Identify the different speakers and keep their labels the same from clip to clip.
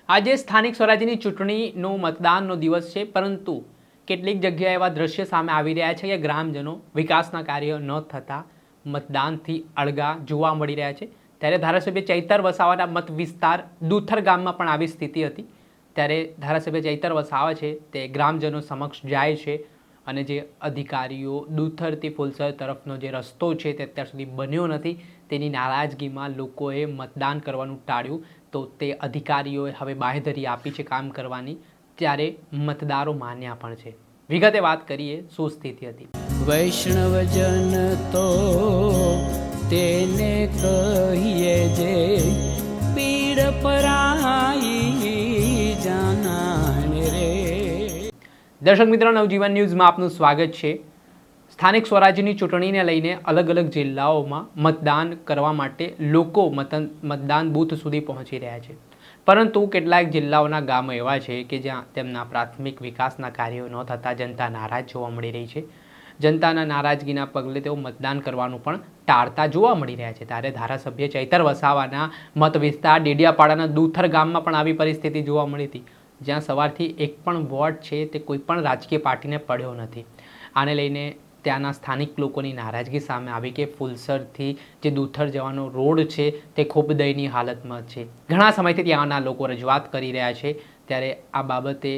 Speaker 1: આજે સ્થાનિક સ્વરાજ્યની ચૂંટણીનો મતદાનનો દિવસ છે, પરંતુ કેટલીક જગ્યાએ એવા દ્રશ્ય સામે આવી રહ્યા છે કે ગ્રામજનો વિકાસના કાર્ય ન થતાં મતદાનથી અળગા જોવા મળી રહ્યા છે। ત્યારે ધારાસભ્ય ચૈતર વસાવાના મત વિસ્તાર દુથર ગામમાં પણ આવી સ્થિતિ હતી। ત્યારે ધારાસભ્ય ચૈતર વસાવા છે તે ગ્રામજનો સમક્ષ જાય છે અને જે અધિકારીઓ દુથરથી ફુલસર તરફનો જે રસ્તો છે તે અત્યાર સુધી બન્યો નથી તેની નારાજગીમાં લોકોએ મતદાન કરવાનું ટાળ્યું। તો તે અધિકારીઓએ હવે બાંહેધરી આપી છે કામ કરવાની, ત્યારે મતદારો માન્યા પણ છે। વિગતે વાત કરીએ શું સ્થિતિ હતી।
Speaker 2: વૈષ્ણવજન તો તેને કહીએ જે પીડ પરાઈ જાનાને રે।
Speaker 1: દર્શક મિત્રો, નવજીવન ન્યૂઝમાં આપનું સ્વાગત છે। સ્થાનિક સ્વરાજ્યની ચૂંટણીને લઈને અલગ અલગ જિલ્લાઓમાં મતદાન કરવા માટે લોકો મતદાન બૂથ સુધી પહોંચી રહ્યા છે, પરંતુ કેટલાક જિલ્લાઓના ગામો એવા છે કે જ્યાં તેમના પ્રાથમિક વિકાસના કાર્યો ન થતાં જનતા નારાજ જોવા મળી રહી છે। જનતાના નારાજગીના પગલે તેઓ મતદાન કરવાનું પણ ટાળતા જોવા મળી રહ્યા છે। ત્યારે ધારાસભ્ય ચૈતર વસાવાના મત વિસ્તાર ડેડિયાપાડાના દુથર ગામમાં પણ આવી પરિસ્થિતિ જોવા મળી હતી, જ્યાં સવારથી એક પણ વોટ છે તે કોઈ પણ રાજકીય પાર્ટીને પડ્યો નથી। આને લઈને ત્યાંના સ્થાનિક લોકોની નારાજગી સામે આવી કે ફુલસરથી જે દુથર જવાનો રોડ છે તે ખૂબ દયનીય હાલતમાં છે। ઘણા સમયથી ત્યાંના લોકો રજૂઆત કરી રહ્યા છે। ત્યારે આ બાબતે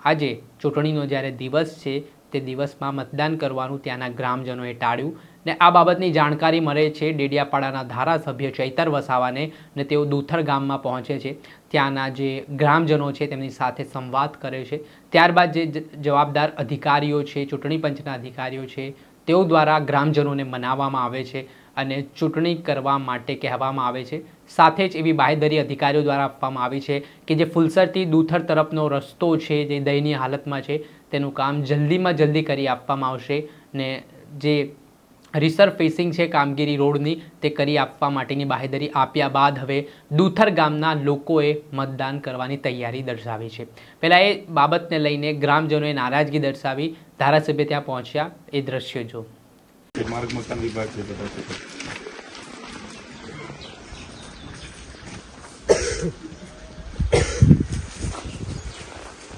Speaker 1: આજે ચૂંટણીનો જ્યારે દિવસ છે તે દિવસમાં મતદાન કરવાનું ત્યાંના ગ્રામજનોએ ટાળ્યું ને આ બાબતની જાણકારી મળે છે ડેડિયાપાડાના ધારાસભ્ય ચૈતર વસાવાને, ને તેઓ દુથર ગામમાં પહોંચે છે, ત્યાંના જે ગ્રામજનો છે તેમની સાથે સંવાદ કરે છે। ત્યારબાદ જે જવાબદાર અધિકારીઓ છે, ચૂંટણી પંચના અધિકારીઓ છે, તેઓ દ્વારા ગ્રામજનોને મનાવવામાં આવે છે અને ચૂંટણી કરવા માટે કહેવામાં આવે છે। સાથે જ એવી બાંહેધરી અધિકારીઓ દ્વારા આપવામાં આવી છે કે જે ફુલસરથી દુથર તરફનો રસ્તો છે જે દયનીય હાલતમાં છે તેનું કામ જલ્દીમાં જલ્દી કરી આપવામાં આવશે ને જે રિસરફેસિંગ છે કામગીરી રોડની તે કરી આપવા માટેની બાંહેધરી આપ્યા બાદ હવે દુથર ગામના લોકોએ મતદાન કરવાની તૈયારી દર્શાવી છે। પહેલાં એ બાબતને લઈને ગ્રામજનોએ નારાજગી દર્શાવી, ધારાસભ્ય ત્યાં પહોંચ્યા, એ દ્રશ્યો જો।
Speaker 3: માર્ગ મકાન વિભાગ છે બધા છે।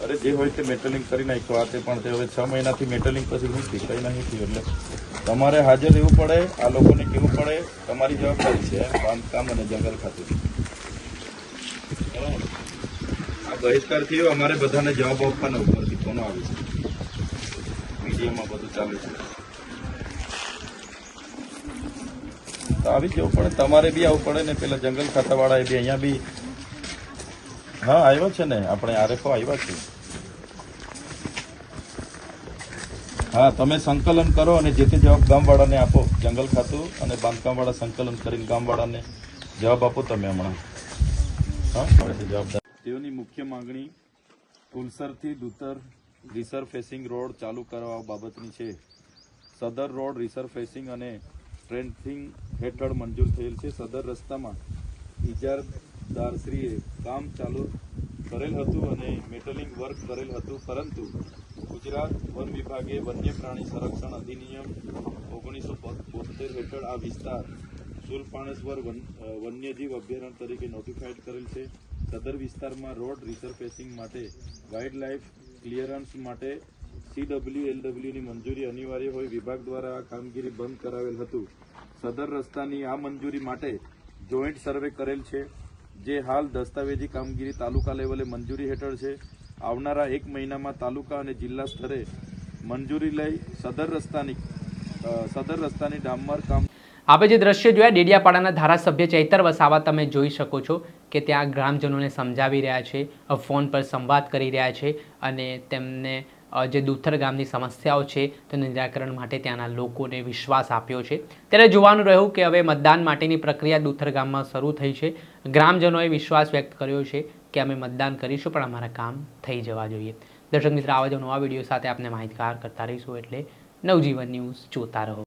Speaker 3: અરે જે હોય તે મેટલિંગ કરી નાખ્યો આ તે, પણ તે હવે 6 મહિનાથી મેટલિંગ પછી નથી કઈ નહીં થયું, એટલે તમારે હાજર રહેવું પડે, આ લોકોને કહેવું પડે, તમારી જવાબદારી છે બાંધકામ અને જંગલ ખાતું। આ બહિષ્કાર થયો, અમારે બધાને જવાબ આપવાના ઉપરથી ફોનો આવે છે, મીડિયામાં બધું ચાલે છે, તો આવી જવું પડે, તમારે બી આવવું પડે ને। પેલા જંગલ ખાતાવાળાએ બી અહીંયા બી હા આવ્યો છે ને, આપણે આરએફઓ આવ્યા છે। હા, તમે સંકલન કરો અને જે તે જવાબ ગામવાળાને આપો, જંગલ ખાતું અને બાંધકામવાળા સંકલન કરીને ગામવાળાને જવાબ આપો તમે હમણાં। હા, જવાબદાર તેઓની મુખ્ય માંગણી ફુલસરથી દુથર રિસરફેસિંગ રોડ ચાલુ કરવા બાબતની છે। સદર રોડ રિસરફેસિંગ અને સ્ટ્રેન્થિંગ હેઠળ મંજૂર થયેલ છે। સદર રસ્તામાં ઇજારદારશ્રીએ કામ ચાલુ કરેલ હતું અને મેટલિંગ વર્ક કરેલ હતું, પરંતુ ગુજરાત વન વિભાગે વન્ય પ્રાણી સંરક્ષણ અધિનિયમ 1972 હેઠળ આ વિસ્તાર સુલપાણેશ્વર વન્યજીવ અભયારણ્ય તરીકે નોટિફાઈડ કરેલ છે। સદર વિસ્તારમાં રોડ રિસરફેસિંગ માટે વાઇલ્ડ લાઇફ ક્લિયરન્સ માટે CWLWની મંજૂરી અનિવાર્ય હોય વિભાગ દ્વારા આ કામગીરી બંધ કરાવેલ હતું। સદર રસ્તાની આ મંજૂરી માટે જોઈન્ટ સર્વે કરેલ છે, જે હાલ દસ્તાવેજી કામગીરી તાલુકા લેવલે મંજૂરી હેઠળ છે। આવનારા 1 મહિનામાં તાલુકા અને જિલ્લા સ્તરે મંજૂરી લઈ સદર રસ્તાની ડામર કામ।
Speaker 1: આપણે જે દ્રશ્ય જોયા ડેડિયાપાડાના ધારાસભ્ય ચૈતર વસાવા, તમે જોઈ શકો છો કે ત્યાં ગ્રામજનોને સમજાવી રહ્યા છે, ફોન પર સંવાદ કરી રહ્યા છે અને તેમને જે દુથર ગામની સમસ્યાઓ છે તેનું નિરાકરણ માટે ત્યાંના લોકોને વિશ્વાસ આપ્યો છે। ત્યારે જોવાનું રહ્યું કે હવે મતદાન માટેની પ્રક્રિયા દુથર ગામમાં શરૂ થઈ છે। ગ્રામજનોએ વિશ્વાસ વ્યક્ત કર્યો છે કે અમે મતદાન કરીશું, પણ અમારા કામ થઈ જવા જોઈએ। દર્શક મિત્રો, આવા જ નવા વિડીયો સાથે આપણે માહિતગાર કરતા રહીશું, એટલે નવજીવન ન્યૂઝ જોતા રહો।